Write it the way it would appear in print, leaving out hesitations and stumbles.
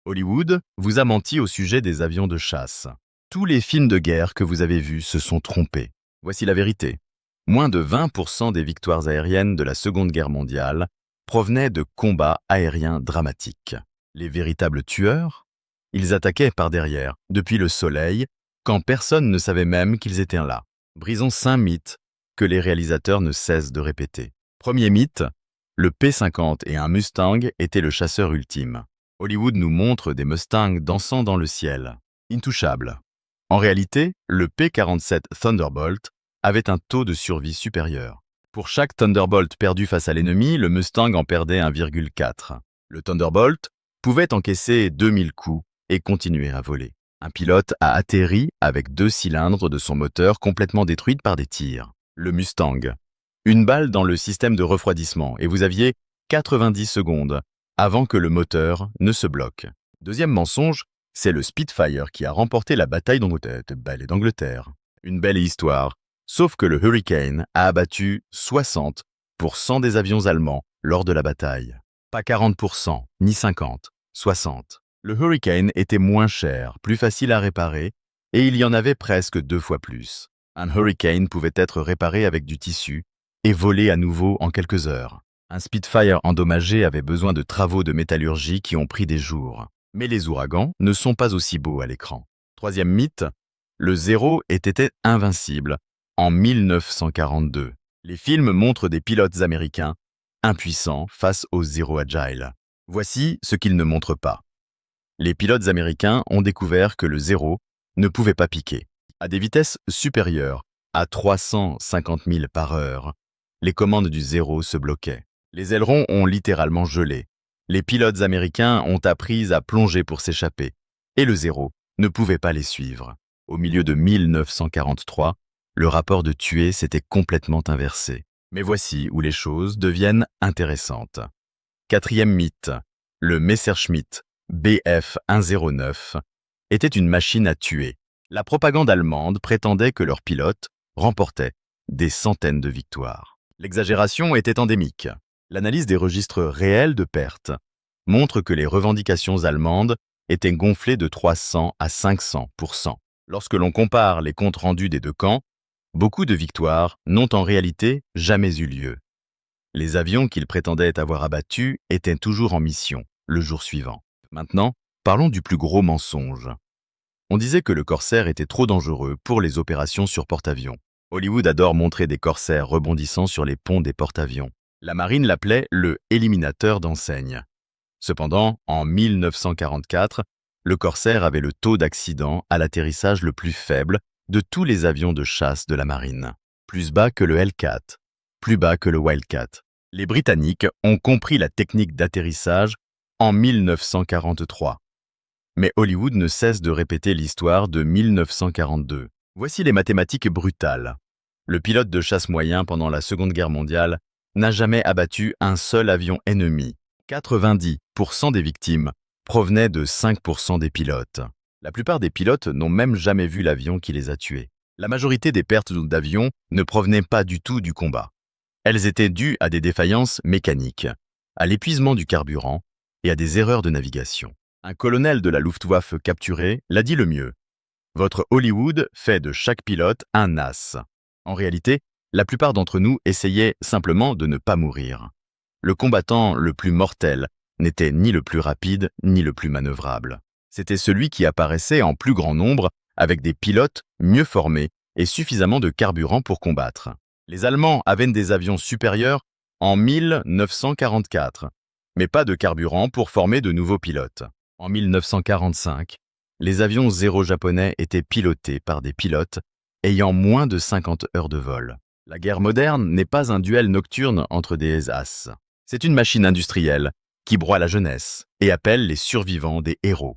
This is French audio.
Hollywood vous a menti au sujet des avions de chasse. Tous les films de guerre que vous avez vus se sont trompés. Voici la vérité. Moins de 20% des victoires aériennes de la Seconde Guerre mondiale provenaient de combats aériens dramatiques. Les véritables tueurs, ils attaquaient par derrière, depuis le soleil, quand personne ne savait même qu'ils étaient là. Brisons 5 mythes que les réalisateurs ne cessent de répéter. Premier mythe, le P-50 et un Mustang étaient le chasseur ultime. Hollywood nous montre des Mustangs dansant dans le ciel, intouchables. En réalité, le P-47 Thunderbolt avait un taux de survie supérieur. Pour chaque Thunderbolt perdu face à l'ennemi, le Mustang en perdait 1,4. Le Thunderbolt pouvait encaisser 2000 coups et continuer à voler. Un pilote a atterri avec 2 cylindres de son moteur complètement détruits par des tirs. Le Mustang. Une balle dans le système de refroidissement et vous aviez 90 secondes avant que le moteur ne se bloque. Deuxième mensonge, c'est le Spitfire qui a remporté la bataille d'Angleterre. Une belle histoire, sauf que le Hurricane a abattu 60% des avions allemands lors de la bataille. Pas 40%, ni 50, 60. Le Hurricane était moins cher, plus facile à réparer, et il y en avait presque 2 fois plus. Un Hurricane pouvait être réparé avec du tissu et voler à nouveau en quelques heures. Un Spitfire endommagé avait besoin de travaux de métallurgie qui ont pris des jours. Mais les ouragans ne sont pas aussi beaux à l'écran. Troisième mythe, le Zéro était invincible en 1942. Les films montrent des pilotes américains impuissants face au Zero Agile. Voici ce qu'ils ne montrent pas. Les pilotes américains ont découvert que le Zéro ne pouvait pas piquer. À des vitesses supérieures à 350 000 par heure, les commandes du Zéro se bloquaient. Les ailerons ont littéralement gelé. Les pilotes américains ont appris à plonger pour s'échapper, et le Zéro ne pouvait pas les suivre. Au milieu de 1943, le rapport de tués s'était complètement inversé. Mais voici où les choses deviennent intéressantes. Quatrième mythe, le Messerschmitt Bf 109 était une machine à tuer. La propagande allemande prétendait que leurs pilotes remportaient des centaines de victoires. L'exagération était endémique. L'analyse des registres réels de pertes montre que les revendications allemandes étaient gonflées de 300 à 500%. Lorsque l'on compare les comptes rendus des deux camps, beaucoup de victoires n'ont en réalité jamais eu lieu. Les avions qu'ils prétendaient avoir abattus étaient toujours en mission le jour suivant. Maintenant, parlons du plus gros mensonge. On disait que le Corsair était trop dangereux pour les opérations sur porte-avions. Hollywood adore montrer des corsaires rebondissant sur les ponts des porte-avions. La marine l'appelait le « éliminateur d'enseignes ». Cependant, en 1944, le Corsair avait le taux d'accident à l'atterrissage le plus faible de tous les avions de chasse de la marine. Plus bas que le Hellcat, plus bas que le Wildcat. Les Britanniques ont compris la technique d'atterrissage en 1943. Mais Hollywood ne cesse de répéter l'histoire de 1942. Voici les mathématiques brutales. Le pilote de chasse moyen pendant la Seconde Guerre mondiale n'a jamais abattu un seul avion ennemi. 90% des victimes provenaient de 5% des pilotes. La plupart des pilotes n'ont même jamais vu l'avion qui les a tués. La majorité des pertes d'avions ne provenaient pas du tout du combat. Elles étaient dues à des défaillances mécaniques, à l'épuisement du carburant et à des erreurs de navigation. Un colonel de la Luftwaffe capturé l'a dit le mieux. Votre Hollywood fait de chaque pilote un as. En réalité, la plupart d'entre nous essayaient simplement de ne pas mourir. Le combattant le plus mortel n'était ni le plus rapide ni le plus manœuvrable. C'était celui qui apparaissait en plus grand nombre avec des pilotes mieux formés et suffisamment de carburant pour combattre. Les Allemands avaient des avions supérieurs en 1944, mais pas de carburant pour former de nouveaux pilotes. En 1945, les avions Zéro japonais étaient pilotés par des pilotes ayant moins de 50 heures de vol. La guerre moderne n'est pas un duel nocturne entre des as. C'est une machine industrielle qui broie la jeunesse et appelle les survivants des héros.